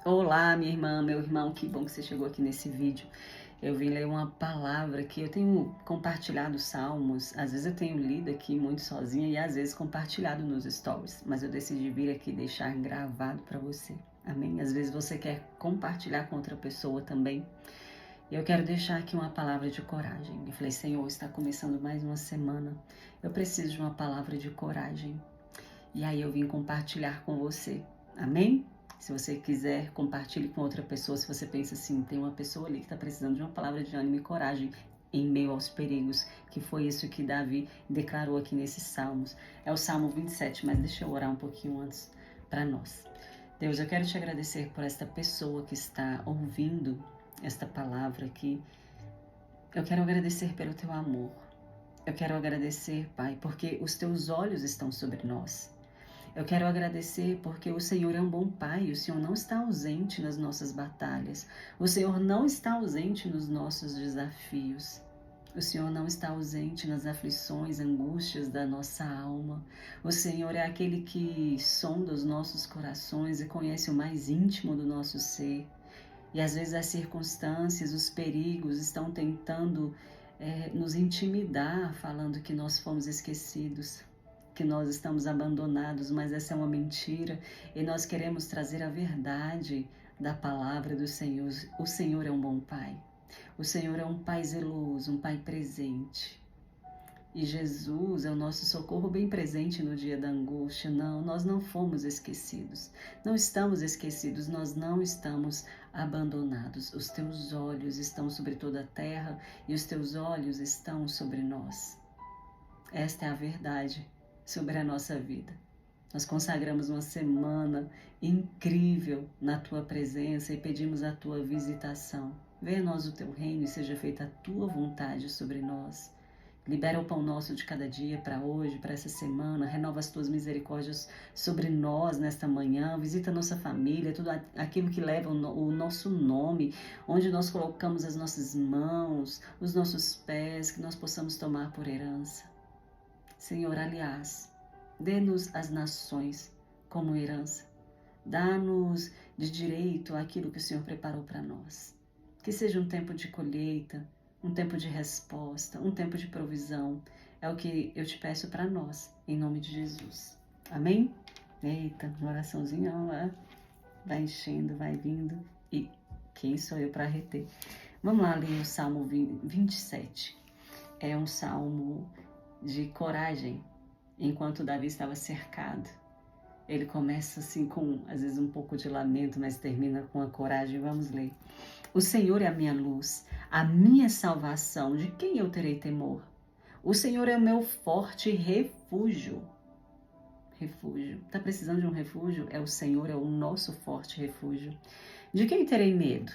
Olá, minha irmã, meu irmão, que bom que você chegou aqui nesse vídeo. Eu vim ler uma palavra que eu tenho compartilhado salmos, às vezes eu tenho lido aqui muito sozinha e às vezes compartilhado nos stories, mas eu decidi vir aqui deixar gravado para você, amém? Às vezes você quer compartilhar com outra pessoa também. E eu quero deixar aqui uma palavra de coragem. Eu falei, Senhor, está começando mais uma semana, eu preciso de uma palavra de coragem. E aí eu vim compartilhar com você, amém? Se você quiser, compartilhe com outra pessoa. Se você pensa assim, tem uma pessoa ali que está precisando de uma palavra de ânimo e coragem em meio aos perigos, que foi isso que Davi declarou aqui nesses salmos. É o Salmo 27, mas deixa eu orar um pouquinho antes para nós. Deus, eu quero te agradecer por esta pessoa que está ouvindo esta palavra aqui. Eu quero agradecer pelo teu amor. Eu quero agradecer, Pai, porque os teus olhos estão sobre nós. Eu quero agradecer porque o Senhor é um bom Pai, o Senhor não está ausente nas nossas batalhas, o Senhor não está ausente nos nossos desafios, o Senhor não está ausente nas aflições, angústias da nossa alma. O Senhor é aquele que sonda os nossos corações e conhece o mais íntimo do nosso ser. E às vezes as circunstâncias, os perigos estão tentando nos intimidar, falando que nós fomos esquecidos, que nós estamos abandonados, mas essa é uma mentira e nós queremos trazer a verdade da palavra do Senhor. O Senhor é um bom Pai, o Senhor é um Pai zeloso, um Pai presente. E Jesus é o nosso socorro bem presente no dia da angústia. Não, nós não fomos esquecidos. Não estamos esquecidos, nós não estamos abandonados. Os teus olhos estão sobre toda a terra e os teus olhos estão sobre nós. Esta é a verdade sobre a nossa vida. Nós consagramos uma semana incrível na tua presença e pedimos a tua visitação. Venha a nós o teu reino e seja feita a tua vontade sobre nós. Libera o pão nosso de cada dia para hoje, para essa semana. Renova as tuas misericórdias sobre nós nesta manhã. Visita a nossa família, tudo aquilo que leva o nosso nome, onde nós colocamos as nossas mãos, os nossos pés, que nós possamos tomar por herança. Senhor, aliás, dê-nos as nações como herança. Dá-nos de direito aquilo que o Senhor preparou para nós. Que seja um tempo de colheita, um tempo de resposta, um tempo de provisão. É o que eu te peço para nós, em nome de Jesus. Amém? Eita, uma oraçãozinha, vai enchendo, vai vindo. E quem sou eu para reter? Vamos lá ler o Salmo 27. É um salmo de coragem, enquanto Davi estava cercado. Ele começa assim com, às vezes, um pouco de lamento, mas termina com a coragem. Vamos ler. O Senhor é a minha luz, a minha salvação, de quem eu terei temor? O Senhor é o meu forte refúgio. Refúgio. Está precisando de um refúgio? É o Senhor, é o nosso forte refúgio. De quem terei medo?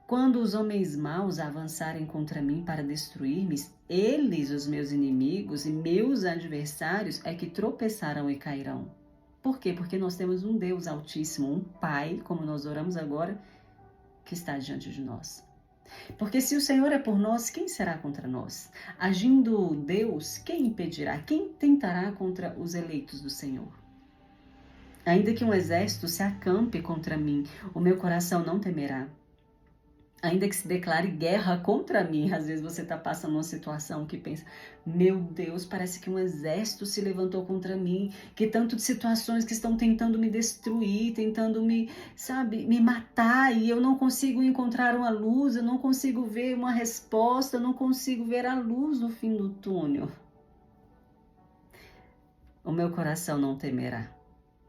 Quando os homens maus avançarem contra mim para destruir-me, eles, os meus inimigos e meus adversários, é que tropeçarão e cairão. Por quê? Porque nós temos um Deus altíssimo, um Pai, como nós oramos agora, que está diante de nós. Porque se o Senhor é por nós, quem será contra nós? Agindo Deus, quem impedirá? Quem tentará contra os eleitos do Senhor? Ainda que um exército se acampe contra mim, o meu coração não temerá. Ainda que se declare guerra contra mim, às vezes você está passando uma situação que pensa, meu Deus, parece que um exército se levantou contra mim, que tanto de situações que estão tentando me destruir, tentando me matar, e eu não consigo encontrar uma luz, eu não consigo ver uma resposta, eu não consigo ver a luz no fim do túnel. O meu coração não temerá.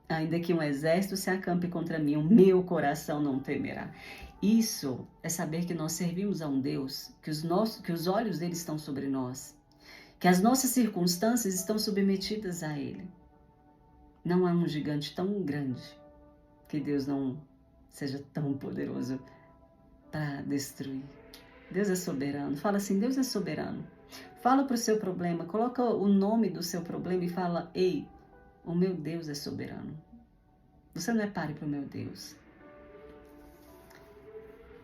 Ainda que um exército se acampe contra mim, o meu coração não temerá. Isso é saber que nós servimos a um Deus, que os olhos dele estão sobre nós, que as nossas circunstâncias estão submetidas a ele. Não há um gigante tão grande que Deus não seja tão poderoso para destruir. Deus é soberano. Fala assim, Deus é soberano. Fala para o seu problema, coloca o nome do seu problema e fala, ei, o meu Deus é soberano. Você não é páreo para o meu Deus.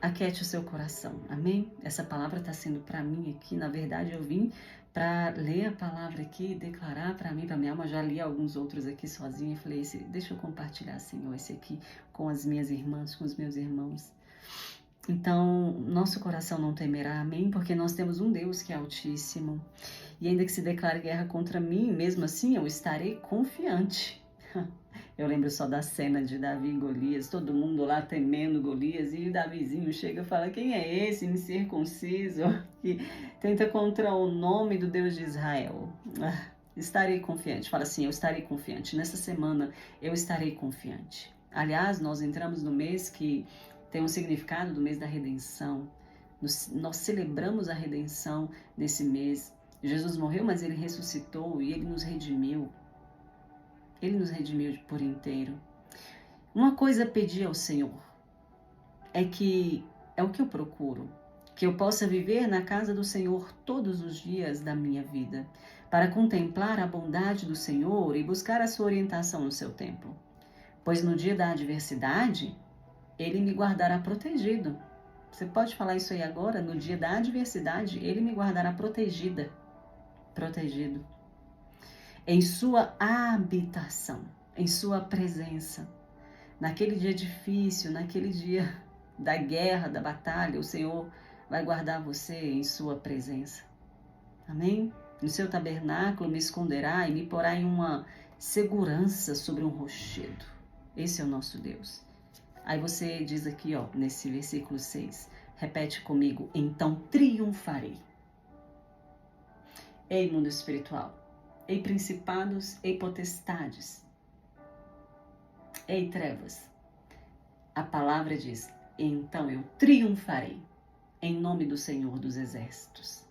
Aquete o seu coração, amém? Essa palavra está sendo para mim aqui, na verdade eu vim para ler a palavra aqui, declarar para mim, para minha alma. Já li alguns outros aqui sozinha e falei, deixa eu compartilhar, Senhor, esse aqui com as minhas irmãs, com os meus irmãos. Então, nosso coração não temerá, amém? Porque nós temos um Deus que é altíssimo. E ainda que se declare guerra contra mim, mesmo assim eu estarei confiante. Eu lembro só da cena de Davi e Golias, todo mundo lá temendo Golias, e o Davizinho chega e fala, quem é esse incircunciso que tenta contra o nome do Deus de Israel? Estarei confiante. Fala assim, eu estarei confiante. Nessa semana eu estarei confiante. Aliás, nós entramos no mês que tem um significado do mês da redenção. Nós celebramos a redenção nesse mês. Jesus morreu, mas ele ressuscitou e ele nos redimiu. Ele nos redimiu por inteiro. Uma coisa pedi ao Senhor, é o que eu procuro, que eu possa viver na casa do Senhor todos os dias da minha vida, para contemplar a bondade do Senhor e buscar a sua orientação no seu templo. Pois no dia da adversidade, Ele me guardará protegido. Você pode falar isso aí agora? No dia da adversidade, Ele me guardará protegido. Em sua habitação, em sua presença. Naquele dia difícil, naquele dia da guerra, da batalha, o Senhor vai guardar você em sua presença. Amém? No seu tabernáculo me esconderá e me porá em uma segurança sobre um rochedo. Esse é o nosso Deus. Aí você diz aqui, ó, nesse versículo 6, repete comigo, então triunfarei. Ei, mundo espiritual. Ei, principados, ei, potestades, ei, trevas. A palavra diz, então eu triunfarei, em nome do Senhor dos Exércitos.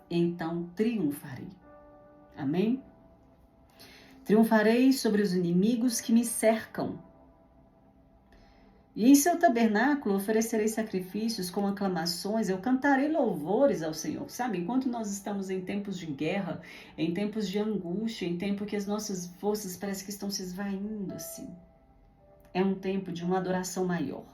Então triunfarei. Amém? Triunfarei sobre os inimigos que me cercam. E em seu tabernáculo oferecerei sacrifícios com aclamações, eu cantarei louvores ao Senhor. Sabe, enquanto nós estamos em tempos de guerra, em tempos de angústia, em tempo que as nossas forças parecem que estão se esvaindo assim. É um tempo de uma adoração maior.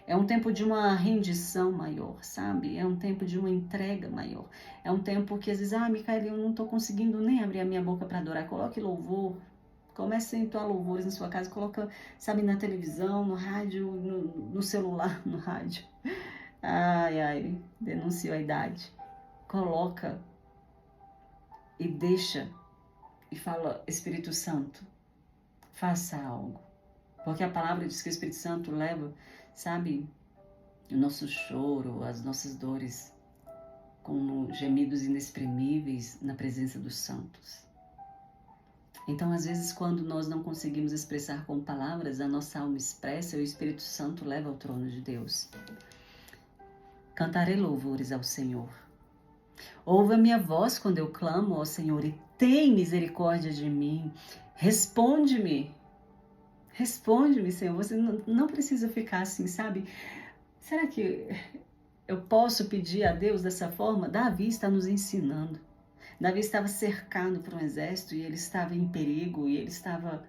É um tempo de uma rendição maior, sabe? É um tempo de uma entrega maior. É um tempo que às vezes, Micaela, eu não estou conseguindo nem abrir a minha boca para adorar. Coloque louvor. Comece a entoar louvores na sua casa, coloca, sabe, na televisão, no rádio, no celular, no rádio. Ai, denunciou a idade. Coloca e deixa e fala, Espírito Santo, faça algo. Porque a palavra diz que o Espírito Santo leva, sabe, o nosso choro, as nossas dores, como gemidos inexprimíveis na presença dos santos. Então, às vezes, quando nós não conseguimos expressar com palavras, a nossa alma expressa e o Espírito Santo leva ao trono de Deus. Cantarei louvores ao Senhor. Ouve a minha voz quando eu clamo ao Senhor e tem misericórdia de mim. Responde-me. Responde-me, Senhor. Você não precisa ficar assim, sabe? Será que eu posso pedir a Deus dessa forma? Davi está nos ensinando. Davi estava cercado por um exército e ele estava em perigo e ele estava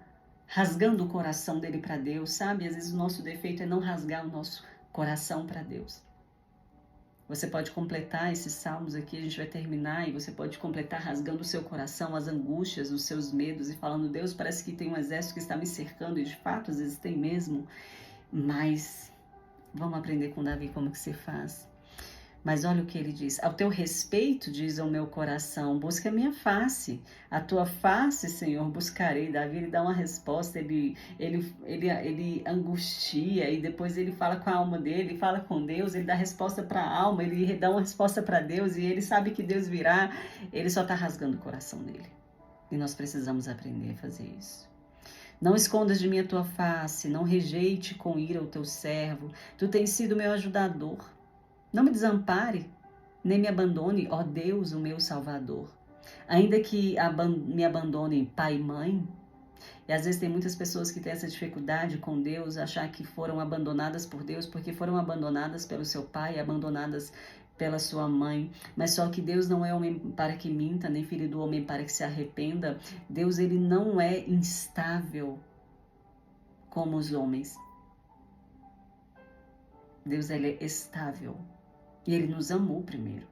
rasgando o coração dele para Deus, sabe? Às vezes o nosso defeito é não rasgar o nosso coração para Deus. Você pode completar esses salmos aqui, a gente vai terminar, e você pode completar rasgando o seu coração, as angústias, os seus medos e falando, Deus, parece que tem um exército que está me cercando, e de fato às vezes tem mesmo, mas vamos aprender com Davi como que se faz. Mas olha o que ele diz, ao teu respeito, diz o meu coração, busca a minha face, a tua face, Senhor, buscarei. Davi, ele dá uma resposta, ele angustia, e depois ele fala com a alma dele, fala com Deus, ele dá resposta para a alma, ele dá uma resposta para Deus, e ele sabe que Deus virá, ele só está rasgando o coração dele. E nós precisamos aprender a fazer isso. Não escondas de mim a tua face, não rejeite com ira o teu servo, tu tens sido meu ajudador. Não me desampare, nem me abandone, ó Deus, o meu Salvador. Ainda que me abandonem pai e mãe, e às vezes tem muitas pessoas que têm essa dificuldade com Deus, achar que foram abandonadas por Deus, porque foram abandonadas pelo seu pai, abandonadas pela sua mãe. Mas só que Deus não é homem para que minta, nem filho do homem para que se arrependa. Deus, ele não é instável como os homens. Deus, ele é estável. E ele nos amou primeiro.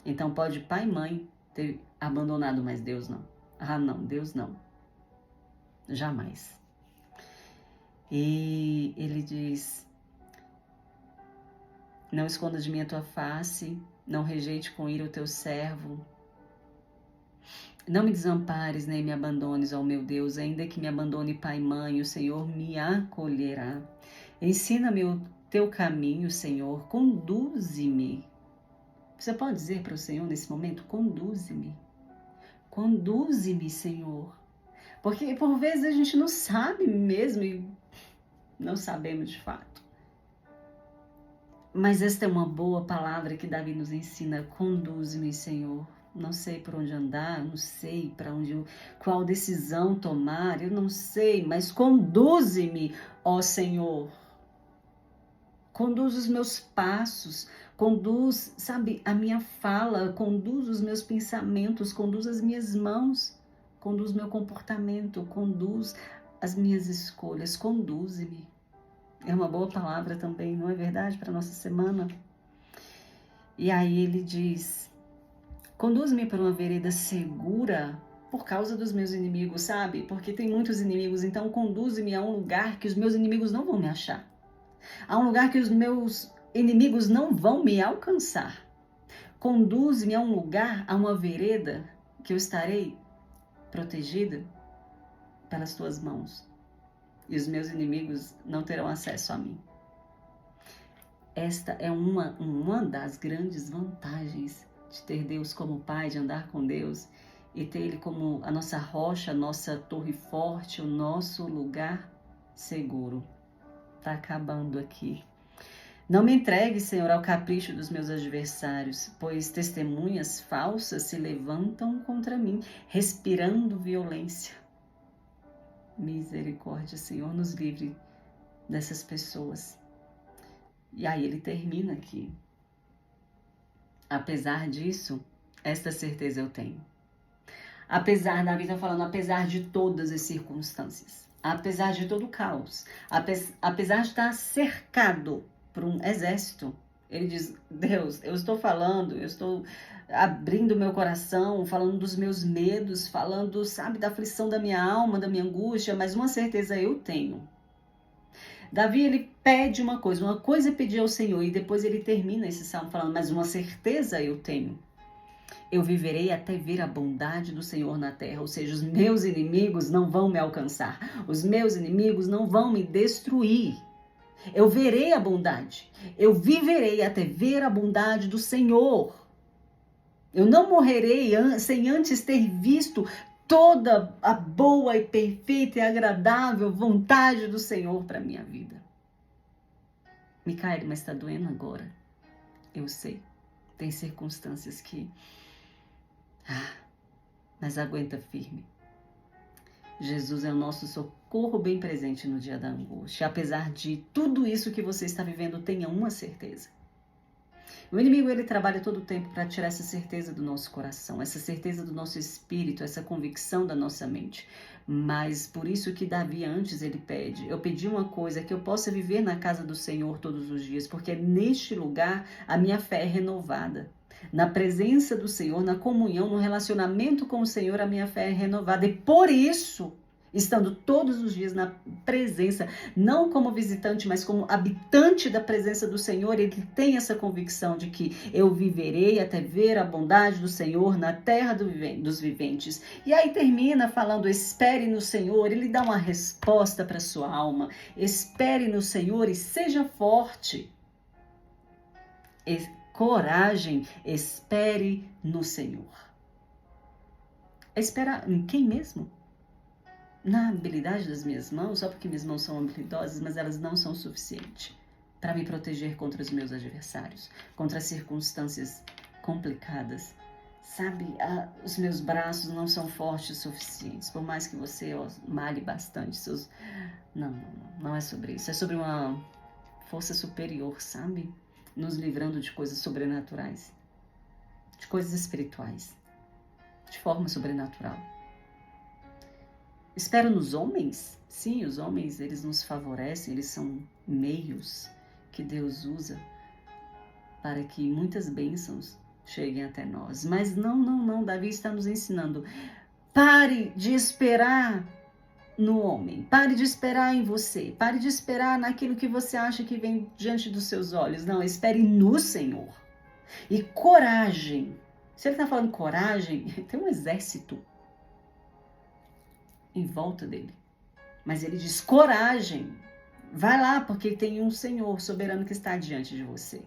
Então pode pai e mãe ter abandonado, mas Deus não. Ah, não, Deus não. Jamais. E ele diz: não esconda de mim a tua face, não rejeite com ira o teu servo. Não me desampares nem me abandones, ó meu Deus, ainda que me abandone pai e mãe, o Senhor me acolherá. Ensina-me o teu caminho, Senhor, conduze-me. Você pode dizer para o Senhor nesse momento: conduze-me. Conduze-me, Senhor. Porque por vezes a gente não sabe mesmo e não sabemos de fato. Mas esta é uma boa palavra que Davi nos ensina: conduze-me, Senhor. Não sei por onde andar, não sei para onde, qual decisão tomar, eu não sei, mas conduze-me, ó Senhor. Conduz os meus passos, conduz, sabe, a minha fala, conduz os meus pensamentos, conduz as minhas mãos, conduz meu comportamento, conduz as minhas escolhas, conduze-me. É uma boa palavra também, não é verdade, para a nossa semana? E aí ele diz: conduz-me para uma vereda segura por causa dos meus inimigos, sabe? Porque tem muitos inimigos, então conduz-me a um lugar que os meus inimigos não vão me achar. A um lugar que os meus inimigos não vão me alcançar. Conduz-me a um lugar, a uma vereda, que eu estarei protegida pelas tuas mãos. E os meus inimigos não terão acesso a mim. Esta é uma das grandes vantagens de ter Deus como Pai, de andar com Deus e ter Ele como a nossa rocha, a nossa torre forte, o nosso lugar seguro. Está acabando aqui. Não me entregue, Senhor, ao capricho dos meus adversários, pois testemunhas falsas se levantam contra mim, respirando violência. Misericórdia, Senhor, nos livre dessas pessoas. E aí ele termina aqui: apesar disso, esta certeza eu tenho. Apesar, Davi está falando, apesar de todas as circunstâncias, apesar de todo o caos, apesar de estar cercado por um exército, ele diz: Deus, eu estou falando, eu estou abrindo meu coração, falando dos meus medos, falando, sabe, da aflição da minha alma, da minha angústia, mas uma certeza eu tenho. Davi, ele pede uma coisa é pedir ao Senhor, e depois ele termina esse salmo falando: mas uma certeza eu tenho. Eu viverei até ver a bondade do Senhor na terra, ou seja, os meus inimigos não vão me alcançar, os meus inimigos não vão me destruir. Eu verei a bondade, eu viverei até ver a bondade do Senhor. Eu não morrerei sem antes ter visto toda a boa e perfeita e agradável vontade do Senhor para a minha vida. Micael, mas está doendo agora. Eu sei. Tem circunstâncias que... mas aguenta firme. Jesus é o nosso socorro bem presente no dia da angústia. Apesar de tudo isso que você está vivendo, tenha uma certeza. O inimigo, ele trabalha todo o tempo para tirar essa certeza do nosso coração, essa certeza do nosso espírito, essa convicção da nossa mente. Mas por isso que Davi antes ele pede: eu pedi uma coisa, que eu possa viver na casa do Senhor todos os dias, porque neste lugar a minha fé é renovada. Na presença do Senhor, na comunhão, no relacionamento com o Senhor, a minha fé é renovada. E por isso, estando todos os dias na presença, não como visitante, mas como habitante da presença do Senhor, ele tem essa convicção de que eu viverei até ver a bondade do Senhor na terra dos viventes. E aí termina falando: espere no Senhor. Ele dá uma resposta para sua alma: espere no Senhor e seja forte. Coragem, espere no Senhor. Esperar em quem mesmo? Na habilidade das minhas mãos, só porque minhas mãos são habilidosas, mas elas não são suficientes para me proteger contra os meus adversários, contra as circunstâncias complicadas. Sabe, os meus braços não são fortes o suficientes, por mais que você malhe bastante seus... Não é sobre isso, é sobre uma força superior, sabe? Nos livrando de coisas sobrenaturais, de coisas espirituais, de forma sobrenatural. Espero nos homens? Sim, os homens, eles nos favorecem, eles são meios que Deus usa para que muitas bênçãos cheguem até nós. Mas não, Davi está nos ensinando, pare de esperar no homem, pare de esperar em você, pare de esperar naquilo que você acha que vem diante dos seus olhos. Não, espere no Senhor. E coragem. Se ele está falando coragem, tem um exército em volta dele. Mas ele diz coragem. Vai lá, porque tem um Senhor soberano que está diante de você.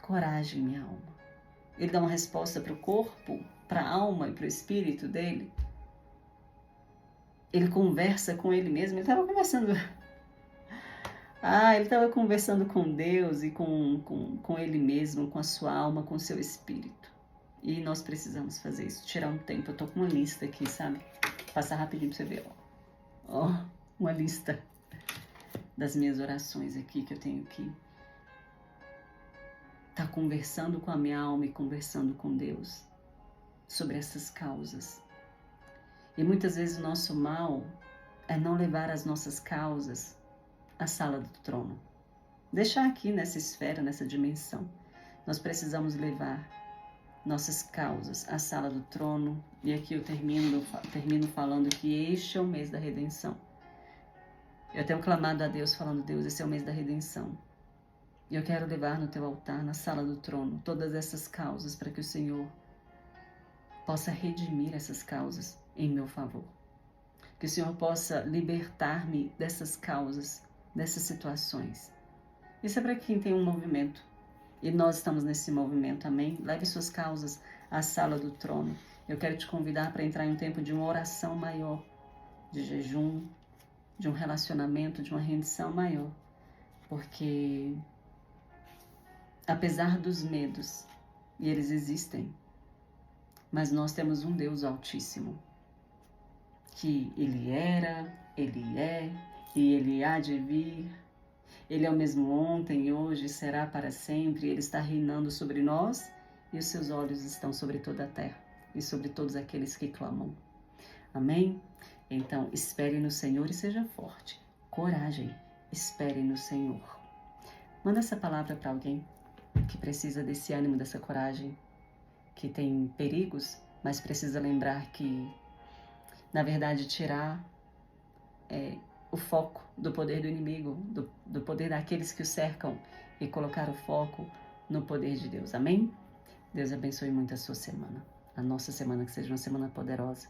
Coragem, minha alma. Ele dá uma resposta para o corpo, para a alma e para o espírito dele. Ele conversa com ele mesmo. Ele estava conversando. Ele estava conversando com Deus e com ele mesmo, com a sua alma, com o seu espírito. E nós precisamos fazer isso, tirar um tempo. Eu tô com uma lista aqui, sabe? Vou passar rapidinho para você ver. Ó, uma lista das minhas orações aqui que eu tenho que estar conversando com a minha alma e conversando com Deus sobre essas causas. E muitas vezes o nosso mal é não levar as nossas causas à sala do trono. Deixar aqui nessa esfera, nessa dimensão. Nós precisamos levar nossas causas à sala do trono. E aqui eu termino falando que este é o mês da redenção. Eu tenho clamado a Deus falando, Deus, esse é o mês da redenção. E eu quero levar no teu altar, na sala do trono, todas essas causas para que o Senhor possa redimir essas causas em meu favor. Que o Senhor possa libertar-me dessas causas, dessas situações. Isso é para quem tem um movimento. E nós estamos nesse movimento, amém? Leve suas causas à sala do trono. Eu quero te convidar para entrar em um tempo de uma oração maior, de jejum, de um relacionamento, de uma rendição maior. Porque, apesar dos medos, e eles existem, mas nós temos um Deus Altíssimo, que Ele era, Ele é e Ele há de vir. Ele é o mesmo ontem, hoje, será para sempre. Ele está reinando sobre nós e os seus olhos estão sobre toda a terra e sobre todos aqueles que clamam. Amém? Então, espere no Senhor e seja forte. Coragem, espere no Senhor. Manda essa palavra para alguém que precisa desse ânimo, dessa coragem, que tem perigos, mas precisa lembrar que, na verdade, tirar o foco do poder do inimigo, do poder daqueles que o cercam e colocar o foco no poder de Deus. Amém? Deus abençoe muito a sua semana. A nossa semana que seja uma semana poderosa.